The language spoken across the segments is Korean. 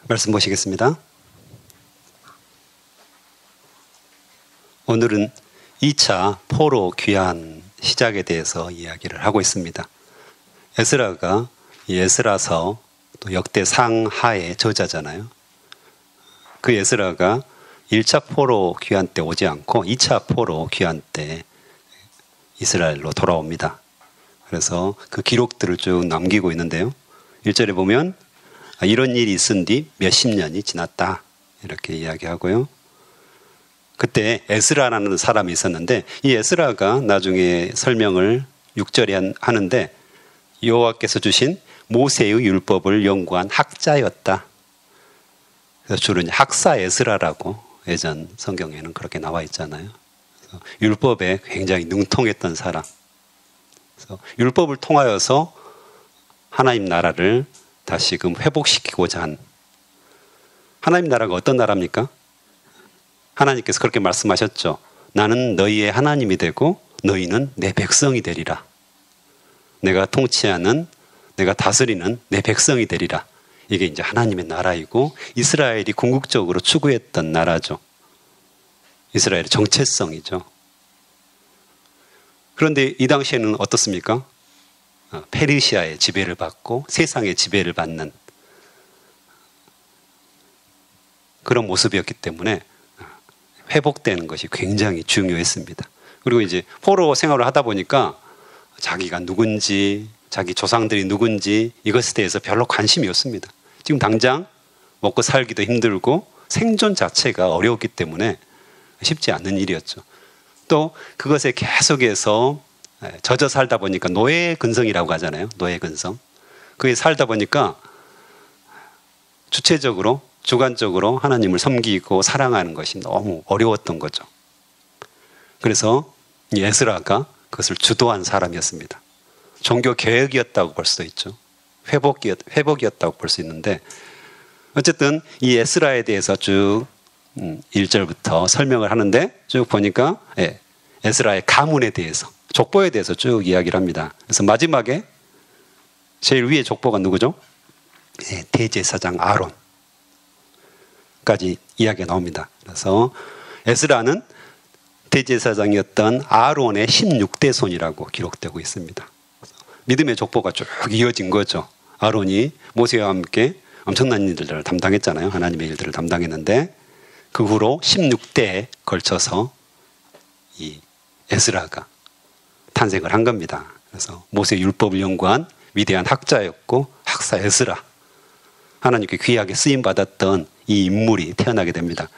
말씀 보시겠습니다. 오늘은 2차 포로 귀환 시작에 대해서 이야기를 하고 있습니다. 에스라가 이 에스라서 또 역대상 하의 저자잖아요. 그 에스라가 1차 포로 귀환 때 오지 않고 2차 포로 귀환 때 이스라엘로 돌아옵니다. 그래서 그 기록들을 쭉 남기고 있는데요. 1절에 보면 이런 일이 있은 뒤 몇십 년이 지났다 이렇게 이야기하고요. 그때 에스라라는 사람이 있었는데 이 에스라가 나중에 설명을 6절에 하는데 여호와께서 주신 모세의 율법을 연구한 학자였다. 그래서 주로 학사 에스라라고 예전 성경에는 그렇게 나와 있잖아요. 그래서 율법에 굉장히 능통했던 사람. 그래서 율법을 통하여서 하나님 나라를 다시금 회복시키고자 한, 하나님 나라가 어떤 나라입니까? 하나님께서 그렇게 말씀하셨죠. 나는 너희의 하나님이 되고 너희는 내 백성이 되리라. 내가 통치하는, 내가 다스리는 내 백성이 되리라. 이게 이제 하나님의 나라이고 이스라엘이 궁극적으로 추구했던 나라죠. 이스라엘의 정체성이죠. 그런데 이 당시에는 어떻습니까? 페르시아의 지배를 받고 세상의 지배를 받는 그런 모습이었기 때문에 회복되는 것이 굉장히 중요했습니다. 그리고 이제 포로 생활을 하다 보니까 자기가 누군지, 자기 조상들이 누군지 이것에 대해서 별로 관심이 없습니다. 지금 당장 먹고 살기도 힘들고 생존 자체가 어려웠기 때문에 쉽지 않는 일이었죠. 또 그것에 계속해서 젖어 살다 보니까 노예 근성이라고 하잖아요. 노예 근성. 그게 살다 보니까 주체적으로, 주관적으로 하나님을 섬기고 사랑하는 것이 너무 어려웠던 거죠. 그래서 이 에스라가 그것을 주도한 사람이었습니다. 종교 개혁이었다고 볼 수도 있죠. 회복이었다고 볼 수 있는데 어쨌든 이 에스라에 대해서 쭉 1절부터 설명을 하는데 쭉 보니까 에스라의 가문에 대해서, 족보에 대해서 쭉 이야기를 합니다. 그래서 마지막에 제일 위에 족보가 누구죠? 대제사장 아론까지 이야기가 나옵니다. 그래서 에스라는 대제사장이었던 아론의 16대 손이라고 기록되고 있습니다. 믿음의 족보가 쭉 이어진 거죠. 아론이 모세와 함께 엄청난 일들을 담당했잖아요. 하나님의 일들을 담당했는데 그 후로 16대에 걸쳐서 이 에스라가 탄생을 한 겁니다. 그래서 모세 율법을 연구한 위대한 학자였고 학사 에스라, 하나님께 귀하게 쓰임받았던 이 인물이 태어나게 됩니다.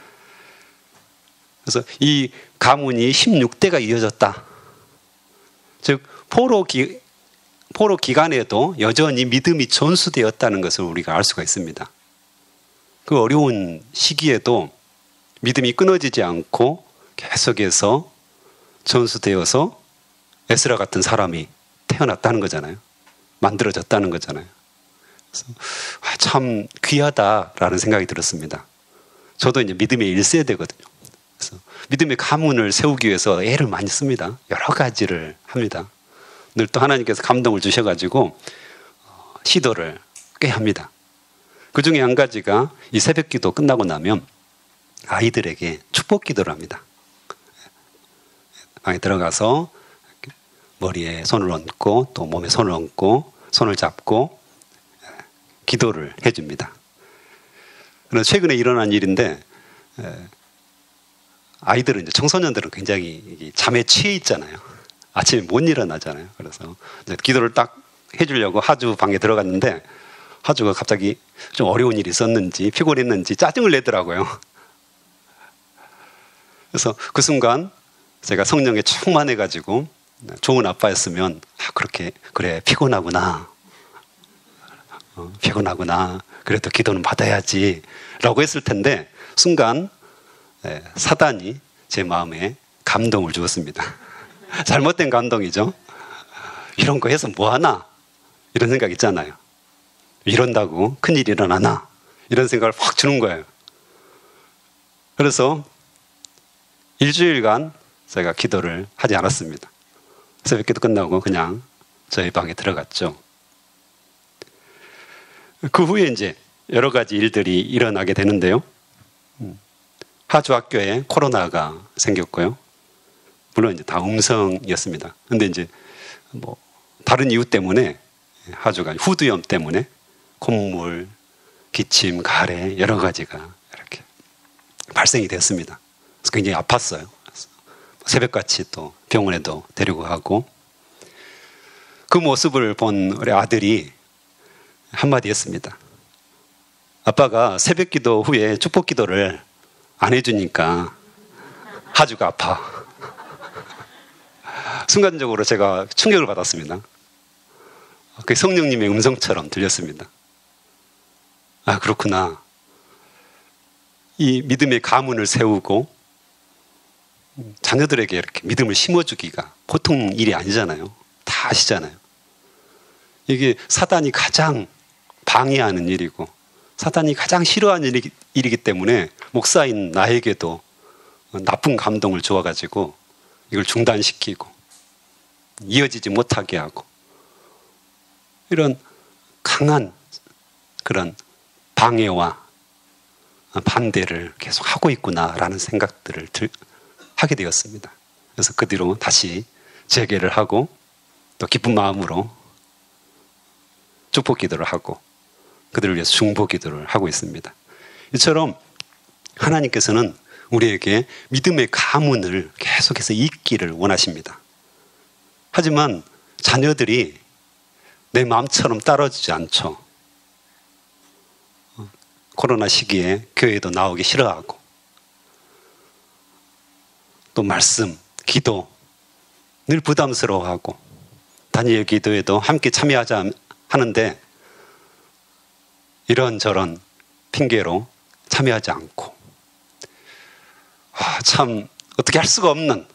그래서 이 가문이 16대가 이어졌다. 즉 포로 기간에도 여전히 믿음이 전수되었다는 것을 우리가 알 수가 있습니다. 그 어려운 시기에도 믿음이 끊어지지 않고 계속해서 전수되어서 에스라 같은 사람이 태어났다는 거잖아요. 만들어졌다는 거잖아요. 그래서 참 귀하다라는 생각이 들었습니다. 저도 이제 믿음의 1세대거든요. 그래서 믿음의 가문을 세우기 위해서 애를 많이 씁니다. 여러 가지를 합니다. 늘 또 하나님께서 감동을 주셔가지고 시도를 꽤 합니다. 그 중에 한 가지가 이 새벽 기도 끝나고 나면 아이들에게 축복 기도를 합니다. 방에 들어가서 머리에 손을 얹고 또 몸에 손을 얹고 손을 잡고 기도를 해줍니다. 그래서 최근에 일어난 일인데 아이들은 이제 청소년들은 굉장히 잠에 취해 있잖아요. 아침에 못 일어나잖아요. 그래서 기도를 딱 해주려고 하주 방에 들어갔는데 하주가 갑자기 좀 어려운 일이 있었는지 피곤했는지 짜증을 내더라고요. 그래서 그 순간 제가 성령에 충만해가지고 좋은 아빠였으면 그렇게 그래 피곤하구나 피곤하구나 그래도 기도는 받아야지 라고 했을 텐데 순간 사단이 제 마음에 감동을 주었습니다. 잘못된 감동이죠. 이런 거 해서 뭐하나 이런 생각 있잖아요. 이런다고 큰일이 일어나나 이런 생각을 확 주는 거예요. 그래서 일주일간 제가 기도를 하지 않았습니다. 새벽기도 끝나고 그냥 저희 방에 들어갔죠. 그 후에 이제 여러 가지 일들이 일어나게 되는데요. 하주 학교에 코로나가 생겼고요. 물론 이제 다 음성이었습니다. 근데 이제 뭐 다른 이유 때문에 하주가 후두염 때문에 콧물, 기침, 가래 여러 가지가 이렇게 발생이 됐습니다. 그래서 굉장히 아팠어요. 새벽같이 또 병원에도 데리고 가고 그 모습을 본 우리 아들이 한마디 했습니다. 아빠가 새벽 기도 후에 축복 기도를 안 해주니까 하주가 아파. 순간적으로 제가 충격을 받았습니다. 그 성령님의 음성처럼 들렸습니다. 아, 그렇구나. 이 믿음의 가문을 세우고 자녀들에게 이렇게 믿음을 심어주기가 보통 일이 아니잖아요. 다 아시잖아요. 이게 사단이 가장 방해하는 일이고 사단이 가장 싫어하는 일이기 때문에 목사인 나에게도 나쁜 감동을 주어가지고 이걸 중단시키고 이어지지 못하게 하고 이런 강한 그런 방해와 반대를 계속 하고 있구나라는 생각들을 하게 되었습니다. 그래서 그 뒤로 다시 재개를 하고 또 기쁜 마음으로 축복 기도를 하고 그들을 위해서 중보 기도를 하고 있습니다. 이처럼 하나님께서는 우리에게 믿음의 가문을 계속해서 잇기를 원하십니다. 하지만 자녀들이 내 마음처럼 따라주지 않죠. 코로나 시기에 교회에도 나오기 싫어하고 또 말씀, 기도 늘 부담스러워하고 다니엘 기도에도 함께 참여하자 하는데 이런저런 핑계로 참여하지 않고 참 어떻게 할 수가 없는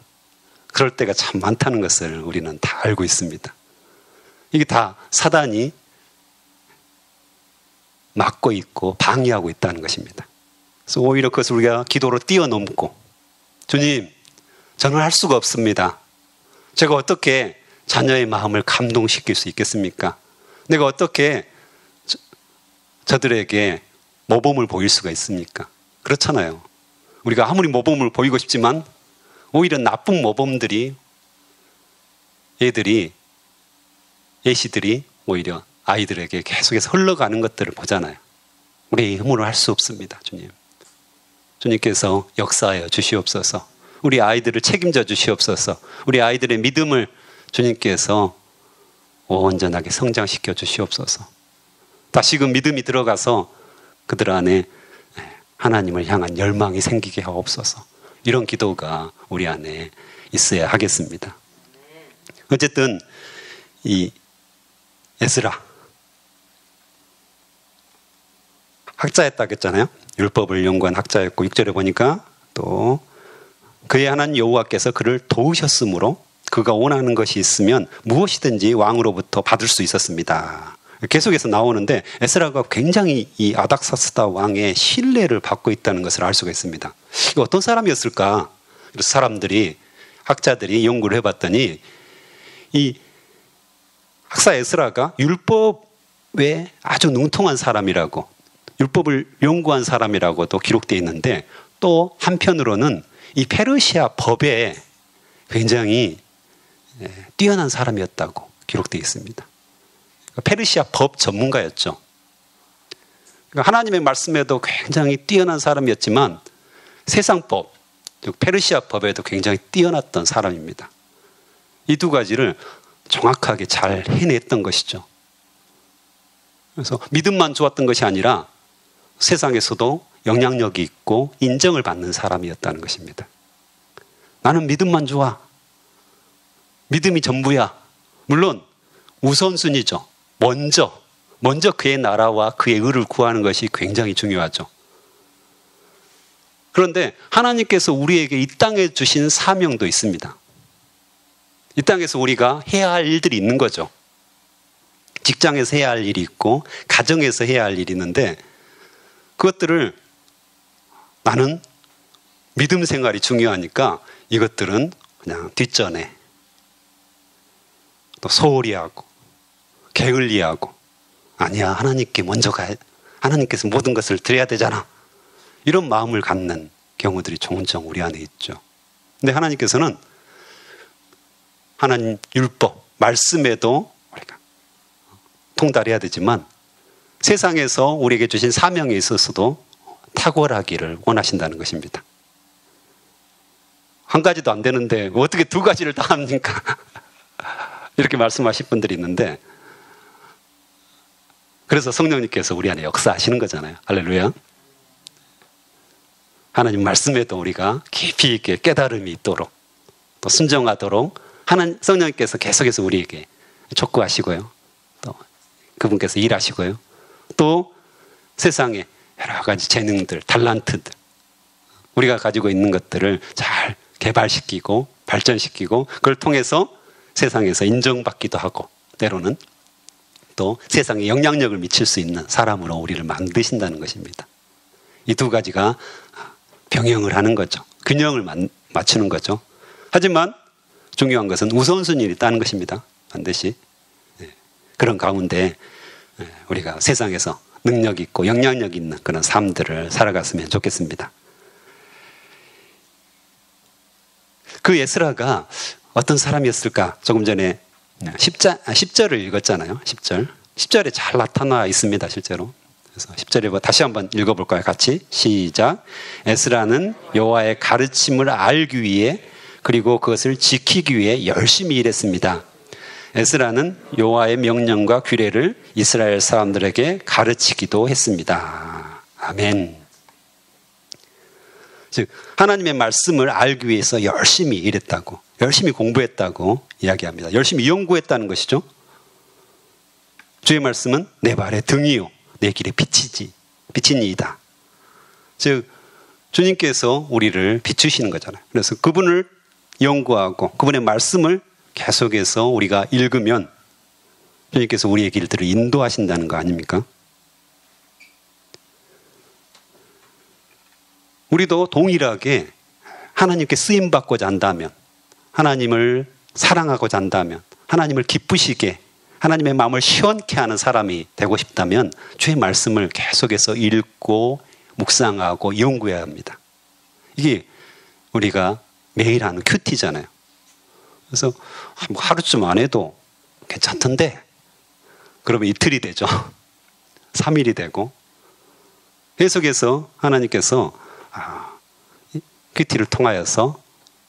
그럴 때가 참 많다는 것을 우리는 다 알고 있습니다. 이게 다 사단이 막고 있고 방해하고 있다는 것입니다. 그래서 오히려 그것을 우리가 기도로 뛰어넘고 주님, 저는 할 수가 없습니다. 제가 어떻게 자녀의 마음을 감동시킬 수 있겠습니까? 내가 어떻게 저들에게 모범을 보일 수가 있습니까? 그렇잖아요. 우리가 아무리 모범을 보이고 싶지만 오히려 나쁜 모범들이 예시들이 오히려 아이들에게 계속해서 흘러가는 것들을 보잖아요. 우리 힘으로 할 수 없습니다. 주님. 주님께서 역사하여 주시옵소서. 우리 아이들을 책임져 주시옵소서. 우리 아이들의 믿음을 주님께서 온전하게 성장시켜 주시옵소서. 다시금 믿음이 들어가서 그들 안에 하나님을 향한 열망이 생기게 하옵소서. 이런 기도가 우리 안에 있어야 하겠습니다. 어쨌든 이 에스라 학자였다고 했잖아요. 율법을 연구한 학자였고 6절에 보니까 또 그의 하나님 여호와께서 그를 도우셨으므로 그가 원하는 것이 있으면 무엇이든지 왕으로부터 받을 수 있었습니다. 계속해서 나오는데 에스라가 굉장히 이 아닥사스다 왕의 신뢰를 받고 있다는 것을 알 수가 있습니다. 이거 어떤 사람이었을까? 그래서 사람들이 학자들이 연구를 해봤더니 이 학사 에스라가 율법에 아주 능통한 사람이라고 율법을 연구한 사람이라고도 기록되어 있는데 또 한편으로는 이 페르시아 법에 굉장히 뛰어난 사람이었다고 기록되어 있습니다. 페르시아 법 전문가였죠. 하나님의 말씀에도 굉장히 뛰어난 사람이었지만 세상법, 즉 페르시아 법에도 굉장히 뛰어났던 사람입니다. 이 두 가지를 정확하게 잘 해냈던 것이죠. 그래서 믿음만 좋았던 것이 아니라 세상에서도 영향력이 있고 인정을 받는 사람이었다는 것입니다. 나는 믿음만 좋아. 믿음이 전부야. 물론 우선순위죠. 먼저 그의 나라와 그의 의를 구하는 것이 굉장히 중요하죠. 그런데 하나님께서 우리에게 이 땅에 주신 사명도 있습니다. 이 땅에서 우리가 해야 할 일들이 있는 거죠. 직장에서 해야 할 일이 있고 가정에서 해야 할 일이 있는데 그것들을 나는 믿음 생활이 중요하니까 이것들은 그냥 뒷전에 또 소홀히 하고 게을리 하고 아니야 하나님께 먼저 하나님께서 모든 것을 드려야 되잖아. 이런 마음을 갖는 경우들이 종종 우리 안에 있죠. 근데 하나님께서는 하나님 율법, 말씀에도 우리가 통달해야 되지만 세상에서 우리에게 주신 사명에 있어서도 탁월하기를 원하신다는 것입니다. 한 가지도 안 되는데 어떻게 두 가지를 다 합니까? 이렇게 말씀하실 분들이 있는데, 그래서 성령님께서 우리 안에 역사하시는 거잖아요. 할렐루야. 하나님 말씀에도 우리가 깊이 있게 깨달음이 있도록, 또 순종하도록 하나님 성령님께서 계속해서 우리에게 촉구하시고요. 또 그분께서 일하시고요. 또 세상에 여러 가지 재능들, 달란트들, 우리가 가지고 있는 것들을 잘 개발시키고 발전시키고 그걸 통해서 세상에서 인정받기도 하고 때로는 또 세상에 영향력을 미칠 수 있는 사람으로 우리를 만드신다는 것입니다. 이 두 가지가 병행을 하는 거죠. 균형을 맞추는 거죠. 하지만 중요한 것은 우선순위를 있다는 것입니다. 반드시. 그런 가운데 우리가 세상에서 능력 있고 영향력 있는 그런 삶들을 살아갔으면 좋겠습니다. 그 에스라가 어떤 사람이었을까? 조금 전에 10절을 읽었잖아요. 10절에 잘 나타나 있습니다. 실제로. 그래서 10절에 다시 한번 읽어볼까요? 같이 시작. 에스라는 여호와의 가르침을 알기 위해 그리고 그것을 지키기 위해 열심히 일했습니다. 에스라는 여호와의 명령과 규례를 이스라엘 사람들에게 가르치기도 했습니다. 아멘. 즉 하나님의 말씀을 알기 위해서 열심히 일했다고, 열심히 공부했다고 이야기합니다. 열심히 연구했다는 것이죠. 주의 말씀은 내 발의 등이요 내 길의 빛이니이다. 즉 주님께서 우리를 비추시는 거잖아요. 그래서 그분을 연구하고 그분의 말씀을 계속해서 우리가 읽으면 주님께서 우리의 길들을 인도하신다는 거 아닙니까? 우리도 동일하게 하나님께 쓰임받고자 한다면, 하나님을 사랑하고자 한다면, 하나님을 기쁘시게, 하나님의 마음을 시원케 하는 사람이 되고 싶다면 주의 말씀을 계속해서 읽고 묵상하고 연구해야 합니다. 이게 우리가 매일 하는 큐티잖아요. 그래서 하루쯤 안 해도 괜찮던데 그러면 이틀이 되죠. 3일이 되고 계속해서 하나님께서 큐티를 통하여서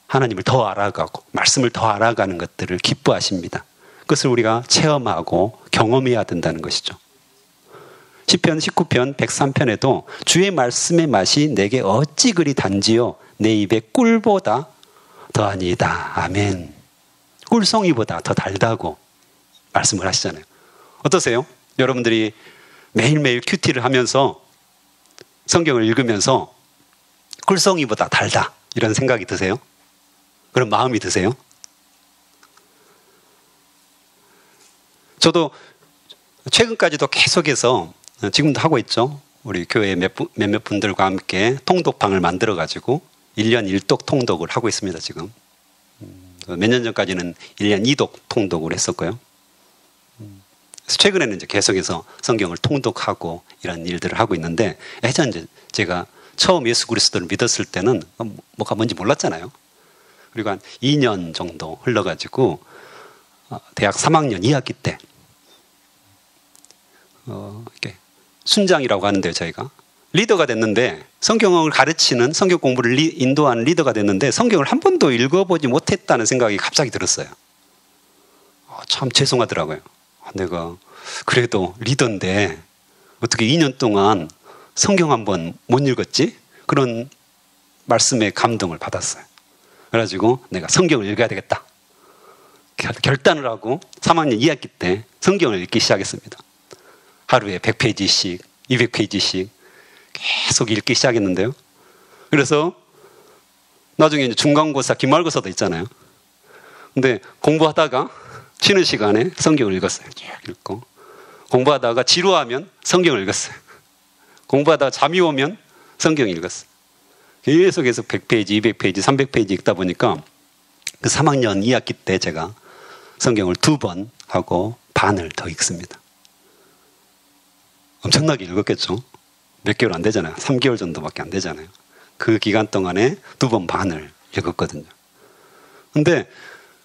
하나님을 더 알아가고 말씀을 더 알아가는 것들을 기뻐하십니다. 그것을 우리가 체험하고 경험해야 된다는 것이죠. 시편 19편 103편에도 주의 말씀의 맛이 내게 어찌 그리 단지요 내 입에 꿀보다 더하니이다. 아멘. 꿀송이보다 더 달다고 말씀을 하시잖아요. 어떠세요? 여러분들이 매일매일 큐티를 하면서 성경을 읽으면서 꿀송이보다 달다 이런 생각이 드세요? 그런 마음이 드세요? 저도 최근까지도 계속해서 지금도 하고 있죠. 우리 교회 몇몇 분들과 함께 통독방을 만들어 가지고 1년 1독 통독을 하고 있습니다. 지금 몇 년 전까지는 1년 2독 통독을 했었고요. 그래서 최근에는 이제 계속해서 성경을 통독하고 이런 일들을 하고 있는데, 예전 이제 제가 처음 예수 그리스도를 믿었을 때는 뭐가 뭔지 몰랐잖아요. 그리고 한 2년 정도 흘러가지고 대학 3학년 2학기 때 이렇게 순장이라고 하는데요, 저희가 리더가 됐는데, 성경을 가르치는 성경 공부를 인도하는 리더가 됐는데 성경을 한 번도 읽어보지 못했다는 생각이 갑자기 들었어요. 참 죄송하더라고요. 내가 그래도 리더인데 어떻게 2년 동안 성경 한 번 못 읽었지? 그런 말씀에 감동을 받았어요. 그래가지고 내가 성경을 읽어야 되겠다 결단을 하고 3학년 2학기 때 성경을 읽기 시작했습니다. 하루에 100페이지씩 200페이지씩 계속 읽기 시작했는데요. 그래서 나중에 이제 중간고사 기말고사도 있잖아요. 근데 공부하다가 쉬는 시간에 성경을 읽었어요. 쭉 읽고 공부하다가 지루하면 성경을 읽었어요. 공부하다가 잠이 오면 성경을 읽었어요. 계속해서 100페이지, 200페이지, 300페이지 읽다 보니까 그 3학년 2학기 때 제가 성경을 2번 하고 반을 더 읽습니다. 엄청나게 읽었겠죠. 몇 개월 안 되잖아요. 3개월 정도밖에 안 되잖아요. 그 기간 동안에 2번 반을 읽었거든요. 근데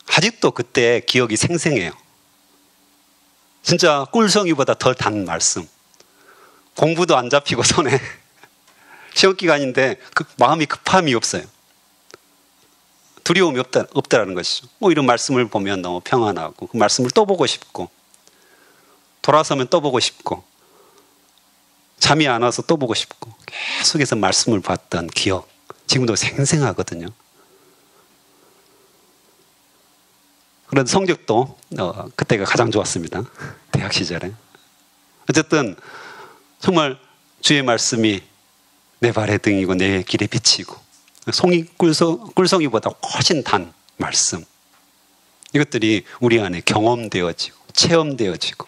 아직도 그때 기억이 생생해요. 진짜 꿀성이보다 더 단 말씀. 공부도 안 잡히고 손에 시험 기간인데 마음이 급함이 없어요. 두려움이 없다라는 것이죠. 뭐 이런 말씀을 보면 너무 평안하고 그 말씀을 또 보고 싶고 돌아서면 또 보고 싶고 잠이 안 와서 또 보고 싶고 계속해서 말씀을 봤던 기억 지금도 생생하거든요. 그런데 성적도 그때가 가장 좋았습니다. 대학 시절에. 어쨌든 정말 주의 말씀이 내 발의 등이고 내 길의 빛이고 꿀송이보다 훨씬 단 말씀. 이것들이 우리 안에 경험되어지고 체험되어지고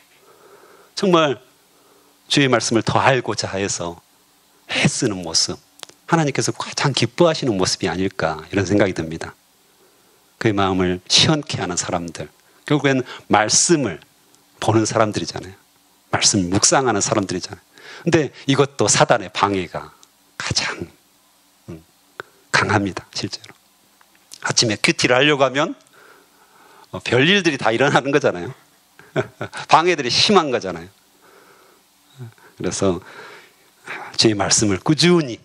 정말 주의 말씀을 더 알고자 해서 애쓰는 모습. 하나님께서 가장 기뻐하시는 모습이 아닐까 이런 생각이 듭니다. 그의 마음을 시원케 하는 사람들. 결국엔 말씀을 보는 사람들이잖아요. 말씀을 묵상하는 사람들이잖아요. 근데 이것도 사단의 방해가 가장 강합니다. 실제로. 아침에 큐티를 하려고 하면 별일들이 다 일어나는 거잖아요. 방해들이 심한 거잖아요. 그래서 주의 말씀을 꾸준히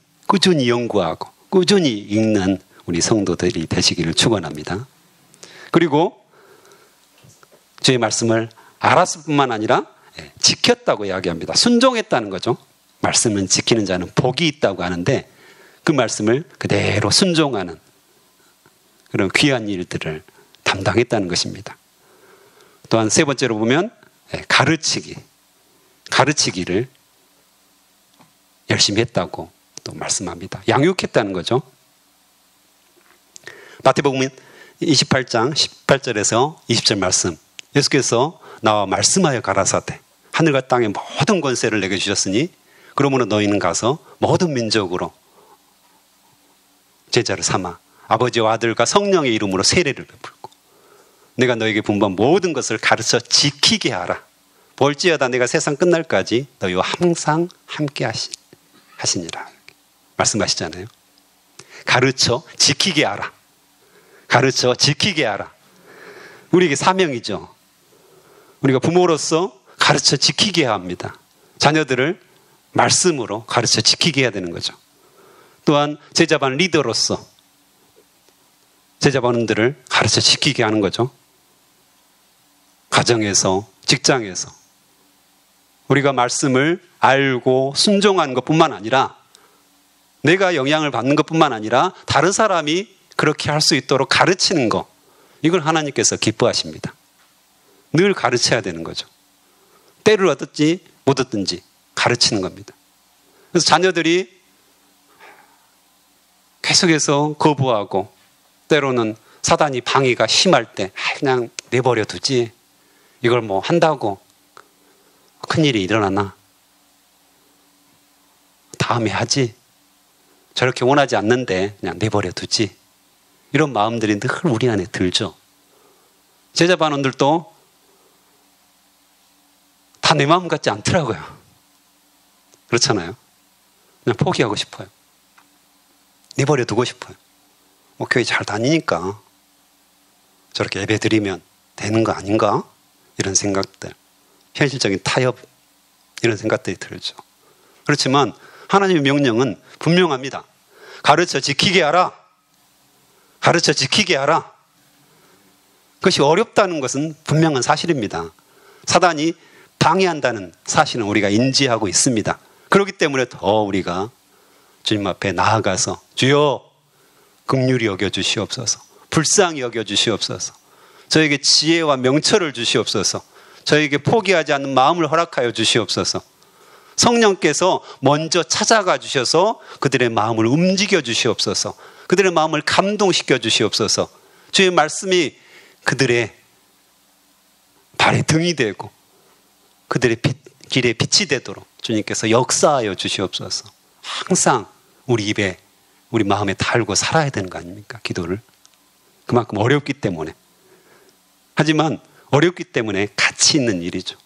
연구하고 꾸준히 읽는 우리 성도들이 되시기를 축원합니다. 그리고 주의 말씀을 알았을 뿐만 아니라 지켰다고 이야기합니다. 순종했다는 거죠. 말씀은 지키는 자는 복이 있다고 하는데 그 말씀을 그대로 순종하는 그런 귀한 일들을 담당했다는 것입니다. 또한 세 번째로 보면 가르치기를 열심히 했다고 또 말씀합니다. 양육했다는 거죠. 마태복음 28장 18절에서 20절 말씀. 예수께서 나와 말씀하여 가라사대 하늘과 땅의 모든 권세를 내게 주셨으니 그러므로 너희는 가서 모든 민족으로 제자를 삼아 아버지와 아들과 성령의 이름으로 세례를 베풀고 내가 너에게 분부한 모든 것을 가르쳐 지키게 하라. 볼지어다 내가 세상 끝날까지 너희와 항상 함께 하시니라. 말씀하시잖아요. 가르쳐 지키게 하라. 가르쳐 지키게 하라. 우리에게 사명이죠. 우리가 부모로서 가르쳐 지키게 해야 합니다. 자녀들을 말씀으로 가르쳐 지키게 해야 되는 거죠. 또한 제자반 리더로서 제자반원들을 가르쳐 지키게 하는 거죠. 가정에서, 직장에서 우리가 말씀을 알고 순종한 것뿐만 아니라 내가 영향을 받는 것뿐만 아니라 다른 사람이 그렇게 할 수 있도록 가르치는 것, 이걸 하나님께서 기뻐하십니다. 늘 가르쳐야 되는 거죠. 때를 얻든지 못 얻든지 가르치는 겁니다. 그래서 자녀들이 계속해서 거부하고 때로는 사단이 방해가 심할 때 그냥 내버려 두지, 이걸 뭐 한다고 큰일이 일어나나, 다음에 하지, 저렇게 원하지 않는데 그냥 내버려 두지, 이런 마음들이 늘 우리 안에 들죠. 제자반원들도 다 내 마음 같지 않더라고요. 그렇잖아요. 그냥 포기하고 싶어요. 내버려 두고 싶어요. 뭐 교회 잘 다니니까 저렇게 예배 드리면 되는 거 아닌가? 이런 생각들, 현실적인 타협, 이런 생각들이 들죠. 그렇지만 하나님의 명령은 분명합니다. 가르쳐 지키게 하라. 가르쳐 지키게 하라. 그것이 어렵다는 것은 분명한 사실입니다. 사단이 방해한다는 사실은 우리가 인지하고 있습니다. 그렇기 때문에 더 우리가 주님 앞에 나아가서 주여 긍휼히 여겨주시옵소서, 불쌍히 여겨주시옵소서, 저에게 지혜와 명철을 주시옵소서, 저에게 포기하지 않는 마음을 허락하여 주시옵소서, 성령께서 먼저 찾아가 주셔서 그들의 마음을 움직여 주시옵소서, 그들의 마음을 감동시켜 주시옵소서, 주의 말씀이 그들의 발의 등이 되고 그들의 길에 빛이 되도록 주님께서 역사하여 주시옵소서. 항상 우리 입에, 우리 마음에 달고 살아야 되는 거 아닙니까? 기도를. 그만큼 어렵기 때문에. 하지만 어렵기 때문에 가치 있는 일이죠.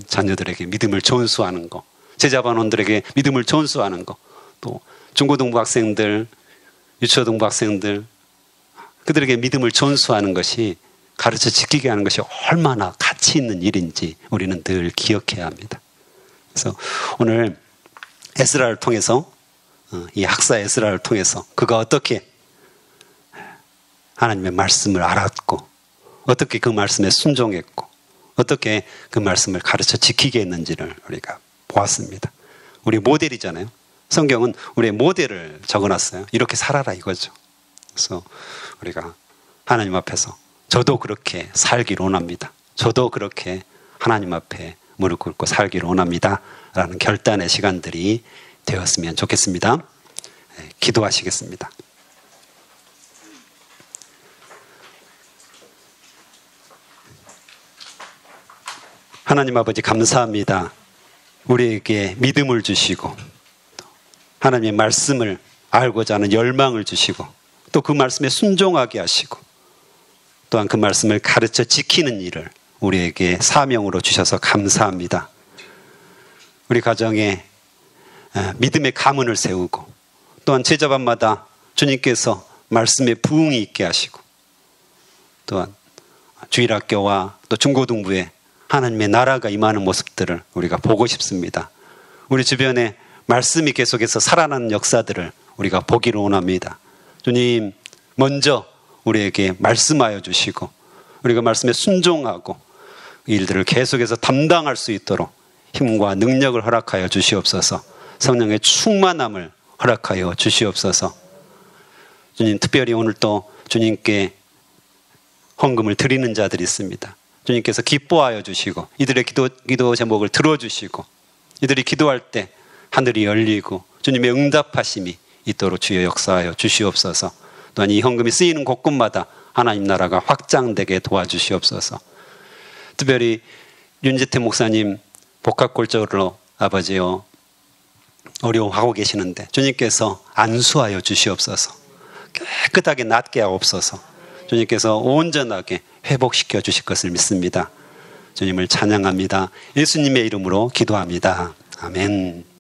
자녀들에게 믿음을 전수하는 거, 제자반원들에게 믿음을 전수하는 거, 또 중고등부 학생들, 유초등부 학생들, 그들에게 믿음을 전수하는 것이, 가르쳐 지키게 하는 것이 얼마나 가치 있는 일인지 우리는 늘 기억해야 합니다. 그래서 오늘 에스라를 통해서, 이 학사 에스라를 통해서 그가 어떻게 하나님의 말씀을 알았고, 어떻게 그 말씀에 순종했고, 어떻게 그 말씀을 가르쳐 지키게 했는지를 우리가 보았습니다. 우리 모델이잖아요. 성경은 우리의 모델을 적어놨어요. 이렇게 살아라 이거죠. 그래서 우리가 하나님 앞에서 저도 그렇게 살기를 원합니다. 저도 그렇게 하나님 앞에 무릎 꿇고 살기를 원합니다. 라는 결단의 시간들이 되었으면 좋겠습니다. 기도하시겠습니다. 하나님 아버지 감사합니다. 우리에게 믿음을 주시고 하나님의 말씀을 알고자 하는 열망을 주시고 또 그 말씀에 순종하게 하시고 또한 그 말씀을 가르쳐 지키는 일을 우리에게 사명으로 주셔서 감사합니다. 우리 가정에 믿음의 가문을 세우고 또한 제자반마다 주님께서 말씀에 부응이 있게 하시고 또한 주일학교와 또 중고등부에 하나님의 나라가 임하는 모습들을 우리가 보고 싶습니다. 우리 주변에 말씀이 계속해서 살아나는 역사들을 우리가 보기를 원합니다. 주님, 먼저 우리에게 말씀하여 주시고 우리가 말씀에 순종하고 일들을 계속해서 담당할 수 있도록 힘과 능력을 허락하여 주시옵소서. 성령의 충만함을 허락하여 주시옵소서. 주님, 특별히 오늘 또 주님께 헌금을 드리는 자들이 있습니다. 주님께서 기뻐하여 주시고 이들의 기도 제목을 들어주시고 이들이 기도할 때 하늘이 열리고 주님의 응답하심이 있도록 주여 역사하여 주시옵소서. 또한 이 헌금이 쓰이는 곳곳마다 하나님 나라가 확장되게 도와주시옵소서. 특별히 윤지태 목사님 복합골절로 아버지요 어려워하고 계시는데 주님께서 안수하여 주시옵소서. 깨끗하게 낫게 하옵소서. 주님께서 온전하게 회복시켜 주실 것을 믿습니다. 주님을 찬양합니다. 예수님의 이름으로 기도합니다. 아멘.